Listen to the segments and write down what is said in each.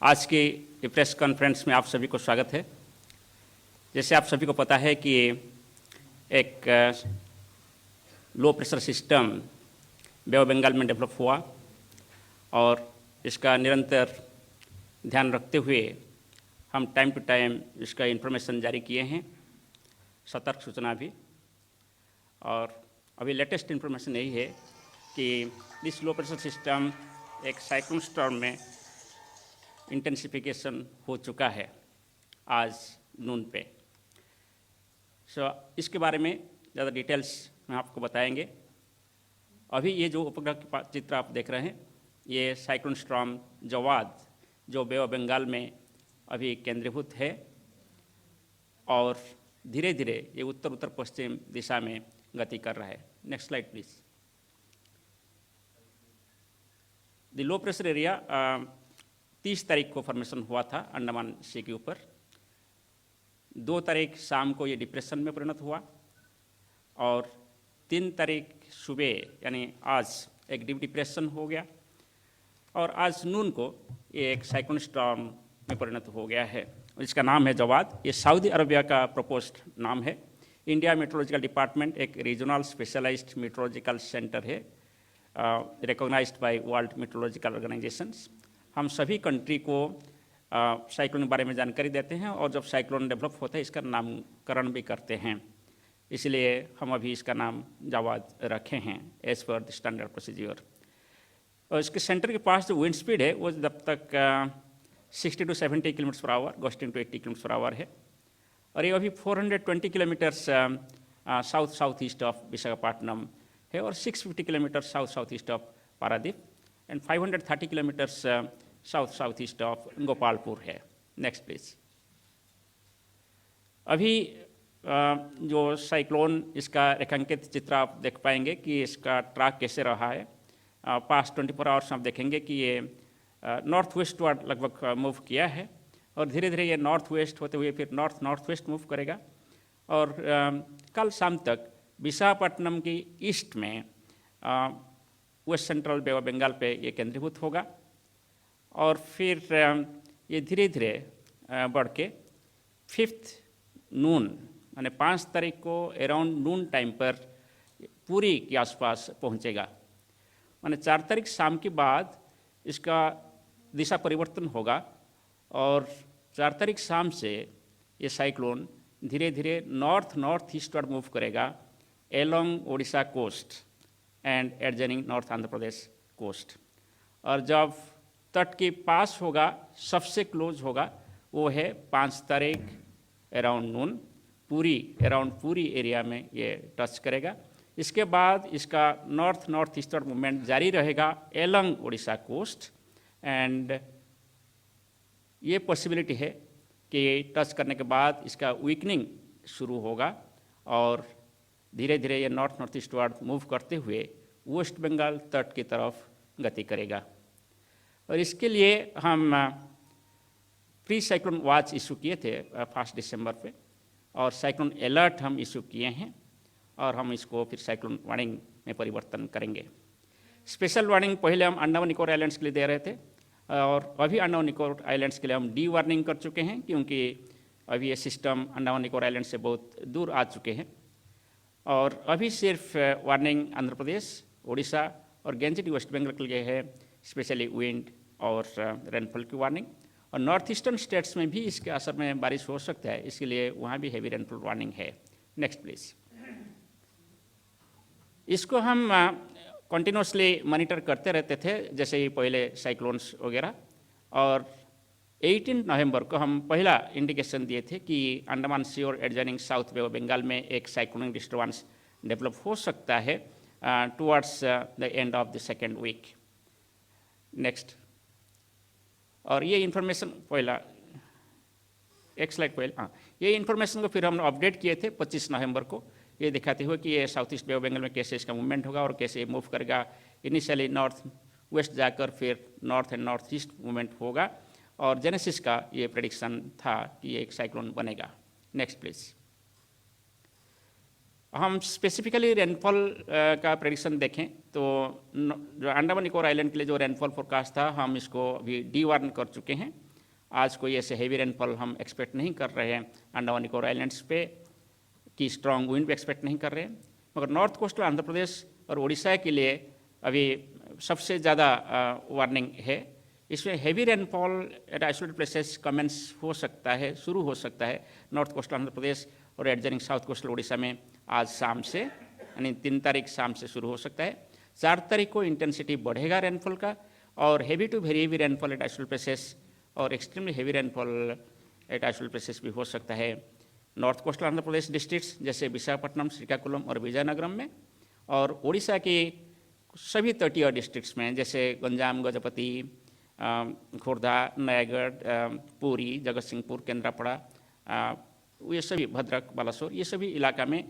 आज की press conference में आप सभी को स्वागत है। जैसे आप सभी को पता है कि एक low pressure system bay of Bengal में डेवलप हुआ और इसका निरंतर ध्यान रखते हुए हम टाइम टू टाइम इसका इन्फॉर्मेशन जारी किए हैं, सतर्क सूचना भी। और अभी लेटेस्ट इन्फॉर्मेशन यही है कि दिस लो प्रेशर सिस्टम एक साइक्लोन स्टॉर्म में इंटेंसिफिकेशन हो चुका है आज नून पे। इसके बारे में ज़्यादा डिटेल्स में आपको बताएंगे। अभी ये जो उपग्रह के चित्र आप देख रहे हैं, ये साइक्लोन स्टॉर्म जवाद जो बे ऑफ बंगाल में अभी केंद्रीभूत है और धीरे धीरे ये उत्तर उत्तर पश्चिम दिशा में गति कर रहा है। Next slide please. The low pressure area 30 तारीख को फॉर्मेशन हुआ था अंडमान सी के ऊपर। 2 तारीख शाम को ये डिप्रेशन में परिणत हुआ और 3 तारीख सुबह यानी आज एक डीप डिप्रेशन हो गया और आज नून को ये एक साइक्लोन स्टॉर्म में परिणत हो गया है। इसका नाम है जवाद। ये सऊदी अरबिया का प्रपोज्ड नाम है। इंडिया मेट्रोलॉजिकल डिपार्टमेंट एक रीजनल स्पेशलाइज्ड मेट्रोलॉजिकल सेंटर है, recognised by world meteorological organisations. हम सभी कंट्री को साइक्लोन के बारे में जानकारी देते हैं और जब साइक्लोन डेवलप होता है इसका नामकरण भी करते हैं। इसलिए हम अभी इसका नाम जवाद रखे हैं as per the standard procedure. और इसके सेंटर के पास जो विंड स्पीड है वो जब तक 60 to 70 kilometre per hour, gusting to 80 kilometre per hour है। और ये अभी 420 kilometres south east of Visakhapatnam है और 650 kilometre south east of Paradip and 530 kilometres south east of Gopalpur है। Next please. अभी जो साइक्लोन इसका रेखांकित चित्र आप देख पाएंगे कि इसका ट्रैक कैसे रहा है। पास्ट 24 आवर्स आप देखेंगे कि ये नॉर्थ वेस्ट वर्ड लगभग मूव किया है और धीरे धीरे ये नॉर्थ वेस्ट होते हुए फिर नॉर्थ वेस्ट मूव करेगा और कल शाम तक विशाखापट्टनम की ईस्ट में west central bay of Bengal पे ये केंद्रीभूत होगा और फिर ये धीरे धीरे बढ़ के 5th नून यानी 5 तारीख को अराउंड नून टाइम पर पूरी के आसपास पहुंचेगा। माने 4 तारीख शाम के बाद इसका दिशा परिवर्तन होगा और 4 तारीख शाम से ये साइक्लोन धीरे धीरे नॉर्थ ईस्टवर्ड मूव करेगा along Odisha coast and adjoining north Andhra Pradesh coast. और जब तट के पास होगा, सबसे क्लोज होगा, वो है 5 तारीख अराउंड नून। पूरी एरिया में ये टच करेगा। इसके बाद इसका नॉर्थ ईस्टर्न मूवमेंट जारी रहेगा एलोंग ओडिशा कोस्ट एंड ये पॉसिबिलिटी है कि टच करने के बाद इसका वीकनिंग शुरू होगा और धीरे धीरे ये नॉर्थ ईस्टवर्ड मूव करते हुए वेस्ट बंगाल तट की तरफ गति करेगा। और इसके लिए हम प्री साइक्लोन वॉच इशू किए थे 1 दिसंबर पे और साइक्लोन अलर्ट हम इशू किए हैं और हम इसको फिर साइक्लोन वार्निंग में परिवर्तन करेंगे। स्पेशल वार्निंग पहले हम अंडमान निकोबार आइलैंड्स के लिए दे रहे थे और अभी अंडमान निकोबार आइलैंड्स के लिए हम डी वार्निंग कर चुके हैं क्योंकि अभी ये सिस्टम अंडमान निकोबार आइलैंड से बहुत दूर आ चुके हैं। और अभी सिर्फ वार्निंग आंध्र प्रदेश, उड़ीसा और गेंजेटी वेस्ट बंगाल के लिए है, स्पेशली विंड और रेनफॉल की वार्निंग। और नॉर्थ ईस्टर्न स्टेट्स में भी इसके असर में बारिश हो सकता है, इसके लिए वहाँ भी हैवी रेनफॉल वार्निंग है। Next please. इसको हम कंटिन्यूसली मॉनिटर करते रहते थे जैसे ही पहले साइक्लोन्स वगैरह। और 18 नवंबर को हम पहला इंडिकेशन दिए थे कि अंडमान सी और adjoining south bay of Bengal में एक साइक्लोनिक डिस्टर्बेंस डेवलप हो सकता है towards the end of the second week. Next. और ये इन्फॉर्मेशन पहला एक स्लाइड पहले, ये इन्फॉर्मेशन को फिर हम अपडेट किए थे 25 नवंबर को, ये दिखाते हुए कि ये south east bay of Bengal में कैसे इसका मूवमेंट होगा और कैसे मूव करेगा। इनिशियली नॉर्थ वेस्ट जाकर फिर north and north east movement होगा और जेनेसिस का ये प्रेडिक्शन था कि ये एक साइक्लोन बनेगा। Next please. हम स्पेसिफिकली रेनफॉल का प्रेडिक्शन देखें तो जो अंडमान निकोबार आइलैंड के लिए जो रेनफॉल फोरकास्ट था हम इसको अभी डी वार्न कर चुके हैं आज कोई ऐसे हेवी रेनफॉल हम एक्सपेक्ट नहीं कर रहे हैं। अंडमान निकोबार आइलैंड्स पे की स्ट्रॉन्ग विंड भी एक्सपेक्ट नहीं कर रहे हैं, मगर नॉर्थ कोस्टल आंध्र प्रदेश और उड़ीसा के लिए अभी सबसे ज़्यादा वार्निंग है। इसमें heavy rainfall at isolated places commence हो सकता है, शुरू हो सकता है नॉर्थ कोस्टल आंध्र प्रदेश और एडजनिंग साउथ कोस्टल उड़ीसा में आज शाम से, यानी 3 तारीख शाम से शुरू हो सकता है। 4 तारीख को इंटेंसिटी बढ़ेगा रेनफॉल का, और heavy to very heavy rainfall at isolated places और extremely heavy rainfall at isolated places भी हो सकता है north coastal Andhra Pradesh districts जैसे विशाखापट्टनम, श्रीकाकुलम और विजयनगरम में, और उड़ीसा की सभी तटीय डिस्ट्रिक्ट्स में जैसे गंजाम, गजपति, खोर्धा, नयागढ़, पुरी, जगतसिंहपुर, केंद्रापड़ा, ये सभी भद्रक, बालासोर, ये सभी इलाका में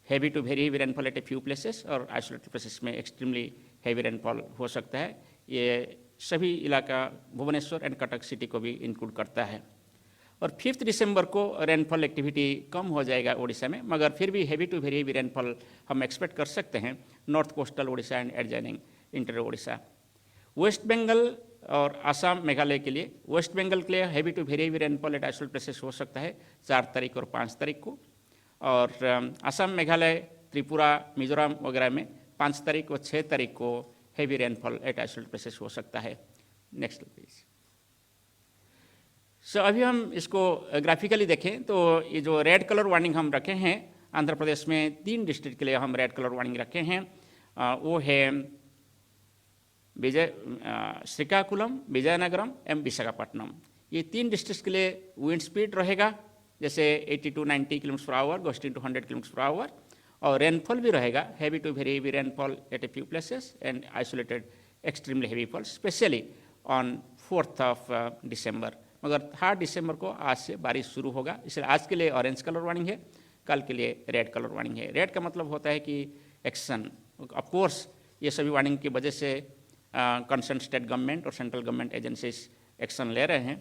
heavy to very heavy rainfall at a few places और आइसोलेटेड प्लेसेस में एक्सट्रीमली हेवी रेनफॉल हो सकता है। ये सभी इलाका भुवनेश्वर एंड कटक सिटी को भी इंक्लूड करता है। और 5 दिसंबर को रेनफॉल एक्टिविटी कम हो जाएगा उड़ीसा में, मगर फिर भी heavy to very heavy rainfall हम एक्सपेक्ट कर सकते हैं north coastal Orissa and adjoining interior Orissa. West Bengal और आसाम, मेघालय के लिए, वेस्ट बंगाल के लिए heavy to very heavy rainfall at isolated places हो सकता है 4 तारीख और 5 तारीख को, और आसाम, मेघालय, त्रिपुरा, मिजोरम वगैरह में 5 तारीख और 6 तारीख को heavy rainfall at isolated places हो सकता है। Next please. सो अभी हम इसको ग्राफिकली देखें तो ये जो रेड कलर वार्निंग हम रखे हैं आंध्र प्रदेश में 3 डिस्ट्रिक्ट के लिए हम रेड कलर वार्निंग रखे हैं, वो है श्रीकाकुलम, विजयनगरम एवं विशाखापट्टनम। ये 3 डिस्ट्रिक्ट के लिए विंड स्पीड रहेगा जैसे 80 to 90 kilometre per hour, gusting to 100 kilometre per hour, और रेनफॉल भी रहेगा heavy to very heavy rainfall at a few places and isolated extremely heavy fall specially on 4 दिसंबर। मगर 3 दिसंबर को आज से बारिश शुरू होगा, इसलिए आज के लिए ऑरेंज कलर वार्निंग है, कल के लिए रेड कलर वार्निंग है। रेड का मतलब होता है कि एक्शन। ऑफ कोर्स ये सभी वार्निंग की वजह से कंसर्न स्टेट गवर्नमेंट और सेंट्रल गवर्नमेंट एजेंसीज एक्शन ले रहे हैं।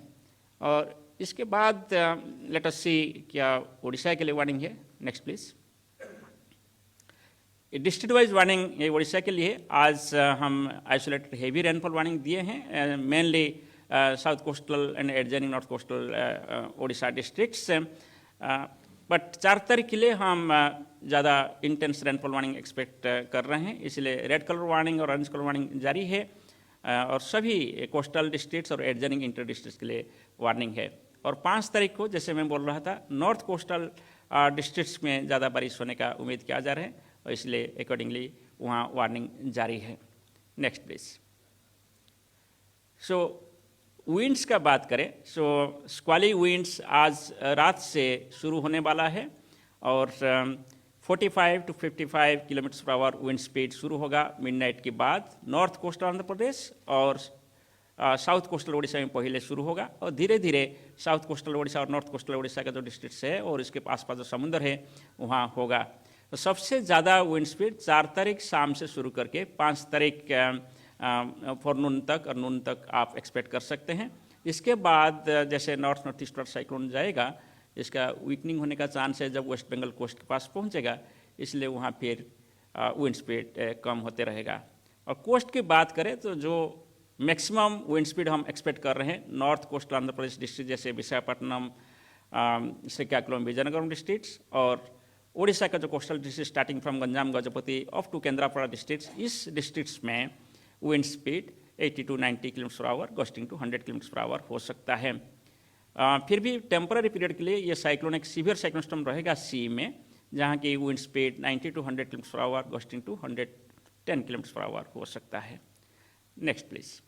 और इसके बाद लेट अस सी क्या उड़ीसा के लिए वार्निंग है। Next please. District wise warning ये उड़ीसा के लिए आज हम आइसोलेटेड हेवी रेनफॉल वार्निंग दिए हैं, mainly south coastal and adjoining north coastal Orissa districts. But 4 तारीख के लिए हम ज़्यादा इंटेंस रेनफॉल वार्निंग एक्सपेक्ट कर रहे हैं, इसलिए रेड कलर वार्निंग और ऑरेंज कलर वार्निंग जारी है, और सभी कोस्टल डिस्ट्रिक्ट्स और एडजॉइनिंग इंटर डिस्ट्रिक्ट्स के लिए वार्निंग है। और 5 तारीख को जैसे मैं बोल रहा था नॉर्थ कोस्टल डिस्ट्रिक्ट्स में ज़्यादा बारिश होने का उम्मीद किया जा रहा है, और इसलिए अकॉर्डिंगली वहाँ वार्निंग जारी है। Next please. सो विंड्स का बात करें, सो स्क्वाली विंड्स आज रात से शुरू होने वाला है, और 45 to 55 kilometre per our wind speed शुरू होगा मिडनाइट के बाद नॉर्थ कोस्टल आंध्र प्रदेश और साउथ कोस्टल उड़ीसा में पहले शुरू होगा, और धीरे धीरे साउथ कोस्टल उड़ीसा और नॉर्थ कोस्टल उड़ीसा का जो डिस्ट्रिक्ट है और इसके आसपास जो समुद्र है वहाँ होगा। तो सबसे ज़्यादा विंड स्पीड 4 तारीख शाम से शुरू करके 5 तारीख फॉरनून तक और नून तक आप एक्सपेक्ट कर सकते हैं। इसके बाद जैसे नॉर्थ ईस्टर्न साइक्लोन जाएगा, इसका वीकनिंग होने का चांस है जब वेस्ट बंगाल कोस्ट के पास पहुंचेगा, इसलिए वहाँ फिर विंड स्पीड कम होते रहेगा। और कोस्ट की बात करें तो जो मैक्सिमम विंड स्पीड हम एक्सपेक्ट कर रहे हैं north coastal Andhra Pradesh district जैसे विशाखापट्टनम, श्रीकाकुलम, विजयनगरम डिस्ट्रिक्ट्स, और उड़ीसा का जो coastal district starting from Ganjam, Gajapati off to Kendrapara districts, इस डिस्ट्रिक्ट्स में wind speed 80 to 90 kilometre per hour, gusting to 100 kilometre per hour हो सकता है। फिर भी टेम्पररी पीरियड के लिए ये साइक्लोन एक सीवियर साइक्लोन सिस्टम रहेगा सी में, जहाँ की wind speed 90 to 100 kilometre per hour, gusting to 110 kilometre per hour हो सकता है। Next please.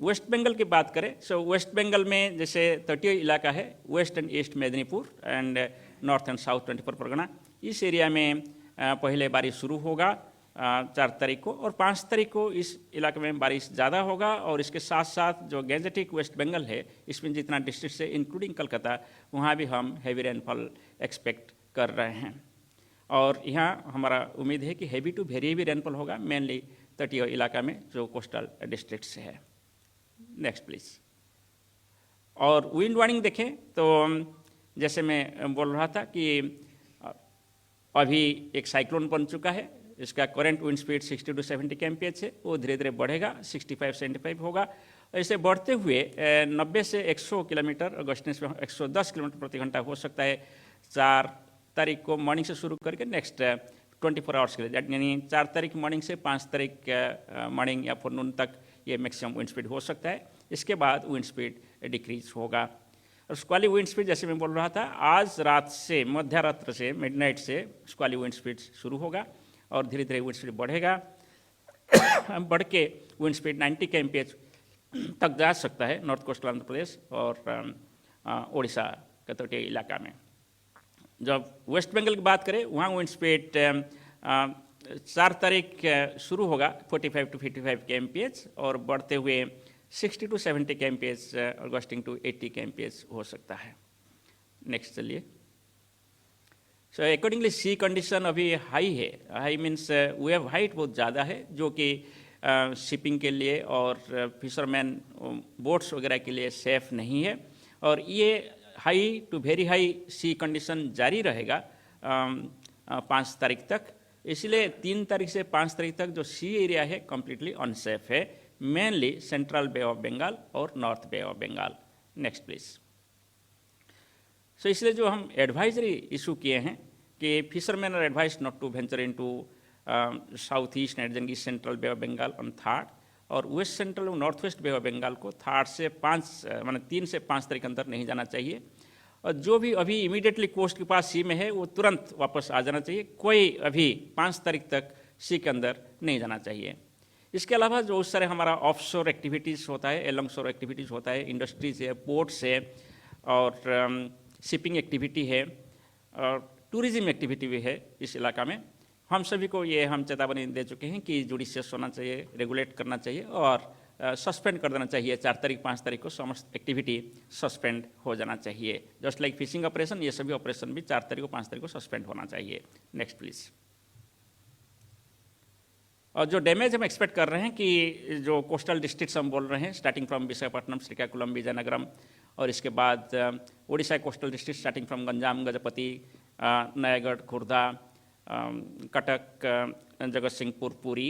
वेस्ट बंगाल की बात करें, सो वेस्ट बंगाल में जैसे तटीय इलाका है west and east Medinipur and north and south 24 Parganas, इस एरिया में पहले बारिश शुरू होगा 4 तारीख को, और 5 तारीख को इस इलाके में बारिश ज़्यादा होगा। और इसके साथ साथ जो गैजेटिक वेस्ट बंगाल है, इसमें जितना डिस्ट्रिक्ट है इंक्लूडिंग कलकत्ता, वहाँ भी हम हैवी रेनफॉल एक्सपेक्ट कर रहे हैं। और यहाँ हमारा उम्मीद है कि heavy to very heavy rainfall होगा, मेनली तटीय इलाका में जो कोस्टल डिस्ट्रिक्ट्स है। Next please. और विंड वार्निंग देखें तो जैसे मैं बोल रहा था कि अभी एक साइक्लोन बन चुका है, इसका current wind speed 60 to 70 kmph है, वो धीरे धीरे बढ़ेगा 65-75 होगा, ऐसे बढ़ते हुए 90 से 100 किलोमीटर और गस्टनेस में 110 किलोमीटर प्रति घंटा हो सकता है 4 तारीख को मॉर्निंग से शुरू करके नेक्स्ट 24 आवर्स के लिए, यानी 4 तारीख मॉर्निंग से 5 तारीख मॉर्निंग या आफ्टरनून तक ये मैक्सिमम विंड स्पीड हो सकता है। इसके बाद विंड स्पीड डिक्रीज होगा। और स्क्वाली विंड स्पीड जैसे मैं बोल रहा था, आज रात से मध्यरात्र से मिडनाइट से स्क्वाली विंड स्पीड शुरू होगा और धीरे धीरे विंड स्पीड बढ़ेगा बढ़ के विंड स्पीड 90 kmph तक जा सकता है नॉर्थ कोस्टल आंध्र प्रदेश और उड़ीसा के तटीय इलाका में। जब वेस्ट बंगाल की बात करें, वहाँ विंड स्पीड 4 तारीख शुरू होगा 45 to 55 kmph और बढ़ते हुए 60 to 70 kmph और गस्टिंग टू 80 kmph हो सकता है। नेक्स्ट चलिए। सो अकॉर्डिंगली सी कंडीशन अभी हाई है। हाई मीन्स वेव हाइट बहुत ज़्यादा है, जो कि शिपिंग के लिए और फिशरमैन बोट्स वगैरह के लिए सेफ नहीं है। और ये high to very high sea condition जारी रहेगा 5 तारीख तक। इसलिए 3 तारीख से 5 तारीख तक जो सी एरिया है कम्प्लीटली अनसेफ है, mainly central bay of Bengal और north Bay of Bengal. Next please. So इसलिए जो हम एडवाइजरी इशू किए हैं कि fisherman are advise not to venture into south east and east central bay of Bengal on 3rd और वेस्ट सेंट्रल और north west Bay of Bengal को 3rd से 5 माने 3 से 5 तारीख के अंदर नहीं जाना चाहिए। और जो भी अभी इमीडिएटली कोस्ट के पास सी में है वो तुरंत वापस आ जाना चाहिए। कोई अभी 5 तारीख तक सी के अंदर नहीं जाना चाहिए। इसके अलावा जो उस सारे हमारा ऑफशोर एक्टिविटीज़ होता है, एलॉन्ग शोर एक्टिविटीज़ होता है, इंडस्ट्रीज है, पोर्ट्स है और शिपिंग एक्टिविटी है और टूरिज्म एक्टिविटी भी है इस इलाका में, हम सभी को ये हम चेतावनी दे चुके हैं कि जुडिशियस होना चाहिए, रेगुलेट करना चाहिए और सस्पेंड कर देना चाहिए। 4 तारीख 5 तारीख को समस्त एक्टिविटी सस्पेंड हो जाना चाहिए। जस्ट लाइक फिशिंग ऑपरेशन, ये सभी ऑपरेशन भी 4 तारीख को 5 तारीख को सस्पेंड होना चाहिए। Next please. और जो डैमेज हम एक्सपेक्ट कर रहे हैं कि जो कोस्टल डिस्ट्रिक्ट्स हम बोल रहे हैं, स्टार्टिंग फ्रॉम विशाखापट्टनम, श्रीकाकुलम, विजयनगरम और इसके बाद Orissa coastal district starting from Ganjam, Gajapati, Nayagarh, Khurda, Cuttack, जगत सिंहपुर, पुरी,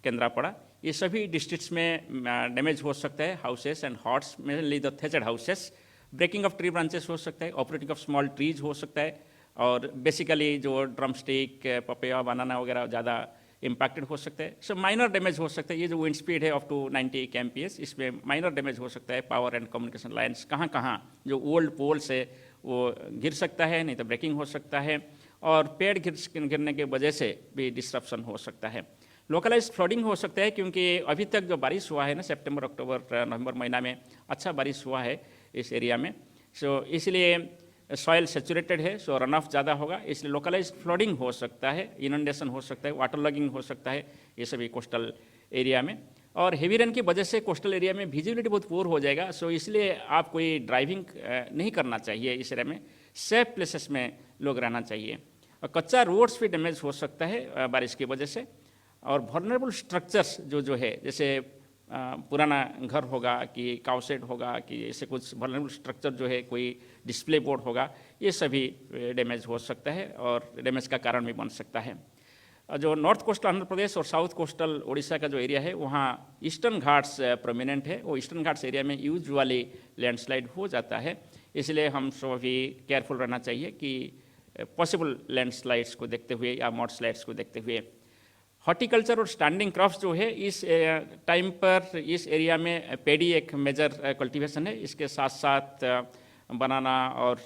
केंद्रापड़ा, ये सभी डिस्ट्रिक्ट्स में डैमेज हो सकता है। Houses and huts, mainly the thatched houses, breaking off tree branches हो सकता है, ऑपरेटिंग ऑफ स्मॉल ट्रीज हो सकता है और बेसिकली जो ड्रम स्टिक, पपैया, बनाना वगैरह ज़्यादा इम्पैक्टेड हो सकता है। सो माइनर डैमेज हो सकता है। ये जो विंड स्पीड है ऑफ टू 90 kmph, इसमें माइनर डैमेज हो सकता है। पावर एंड कम्युनिकेशन लाइन्स कहाँ जो ओल्ड पोल्स है वो गिर सकता है, नहीं तो ब्रेकिंग हो सकता है और पेड़ गिरने की वजह से भी डिस्ट्रप्शन हो सकता है। लोकलाइज फ्लडिंग हो सकता है क्योंकि अभी तक जो बारिश हुआ है ना, सितंबर, अक्टूबर, नवंबर महीना में अच्छा बारिश हुआ है इस एरिया में। सो इसलिए सॉइल सेचुरेटेड है, सो रन ऑफ ज़्यादा होगा, इसलिए लोकलाइज फ्लडिंग हो सकता है, इनंडेशन हो सकता है, वाटर लॉगिंग हो सकता है, ये सभी कोस्टल एरिया में। और हेवी रेन की वजह से कोस्टल एरिया में विजिबिलिटी बहुत पुअर हो जाएगा। सो इसलिए आप कोई ड्राइविंग नहीं करना चाहिए इस एरिया में। सेफ प्लेसेस में लोग रहना चाहिए। और कच्चा रोड्स भी डैमेज हो सकता है बारिश की वजह से। और वल्नरेबल स्ट्रक्चर्स जो है, जैसे पुराना घर होगा कि काउसेट होगा कि ऐसे कुछ वल्नरेबल स्ट्रक्चर जो है, कोई डिस्प्ले बोर्ड होगा, ये सभी डैमेज हो सकता है और डैमेज का कारण भी बन सकता है। जो नॉर्थ कोस्टल आंध्र प्रदेश और साउथ कोस्टल उड़ीसा का जो एरिया है, वहाँ ईस्टर्न घाट्स प्रोमिनेंट है। वो ईस्टर्न घाट्स एरिया में यूजुअली लैंडस्लाइड हो जाता है, इसलिए हम सब भी केयरफुल रहना चाहिए कि पॉसिबल लैंडस्लाइड्स को देखते हुए या मॉडस्लाइड्स को देखते हुए। हॉर्टिकल्चर और स्टैंडिंग क्रॉप्स जो है, इस टाइम पर इस एरिया में पेडी एक मेजर कल्टीवेशन है। इसके साथ साथ बनाना और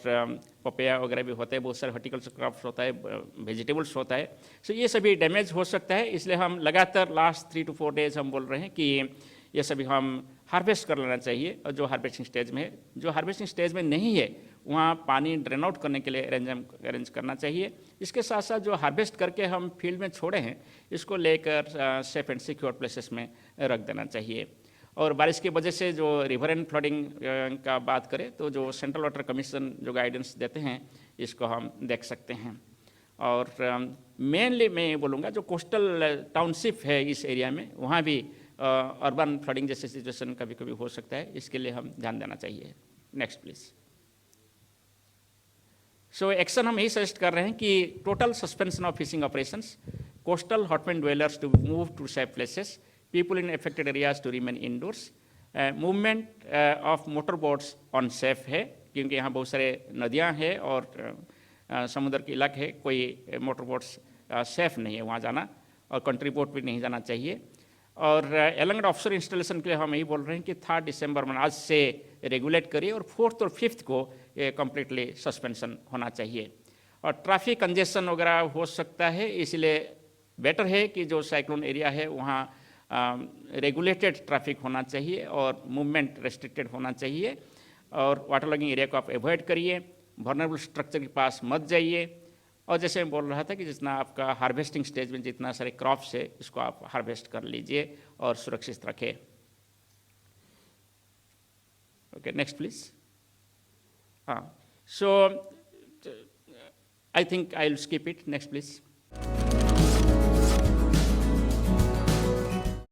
पपैया वगैरह भी होते हैं, बहुत सारे हॉर्टिकल्चर क्रॉप्स होता है, वेजिटेबल्स होता है। सो ये सभी डैमेज हो सकता है, इसलिए हम लगातार लास्ट 3 to 4 डेज हम बोल रहे हैं कि ये सभी हम हार्वेस्ट कर लेना चाहिए। और जो हार्वेस्टिंग स्टेज में है, जो हार्वेस्टिंग स्टेज में नहीं है, वहाँ पानी ड्रेन आउट करने के लिए अरेंज करना चाहिए। इसके साथ साथ जो हार्वेस्ट करके हम फील्ड में छोड़े हैं, इसको लेकर सेफ एंड सिक्योर प्लेसेस में रख देना चाहिए। और बारिश की वजह से जो रिवर एंड फ्लडिंग का बात करें, तो जो सेंट्रल वाटर कमीशन जो गाइडेंस देते हैं, इसको हम देख सकते हैं। और मेनली मैं बोलूँगा जो कोस्टल टाउनशिप है इस एरिया में, वहाँ भी अर्बन फ्लडिंग जैसे सिचुएशन कभी कभी हो सकता है, इसके लिए हम ध्यान देना चाहिए। Next please. सो एक्शन हम यही सजेस्ट कर रहे हैं कि total suspension of fishing operations, coastal hutment dwellers to move to safe places, people in affected areas to remain indoors, movement of motor boats unsafe है, क्योंकि यहाँ बहुत सारे नदियाँ हैं और समुद्र के इलाके है, कोई मोटर बोट्स सेफ नहीं है वहाँ जाना, और कंट्री बोट भी नहीं जाना चाहिए। और एलंगड ऑफशोर इंस्टॉलेशन के लिए हम यही बोल रहे हैं कि 3 दिसंबर में आज से रेगुलेट करिए और 4th और 5th को कम्प्लीटली सस्पेंशन होना चाहिए। और ट्रैफिक कंजेशन वगैरह हो सकता है, इसलिए बेटर है कि जो साइक्लोन एरिया है वहाँ रेगुलेटेड ट्रैफिक होना चाहिए और मूवमेंट रेस्ट्रिक्टेड होना चाहिए। और वाटर लॉगिंग एरिया को आप अवॉइड करिए, वल्नरेबल स्ट्रक्चर के पास मत जाइए। और जैसे मैं बोल रहा था कि जितना आपका हार्वेस्टिंग स्टेज में जितना सारे क्रॉप्स है इसको आप हार्वेस्ट कर लीजिए और सुरक्षित रखें। Okay, next please. हाँ, so I think I will skip it, next please.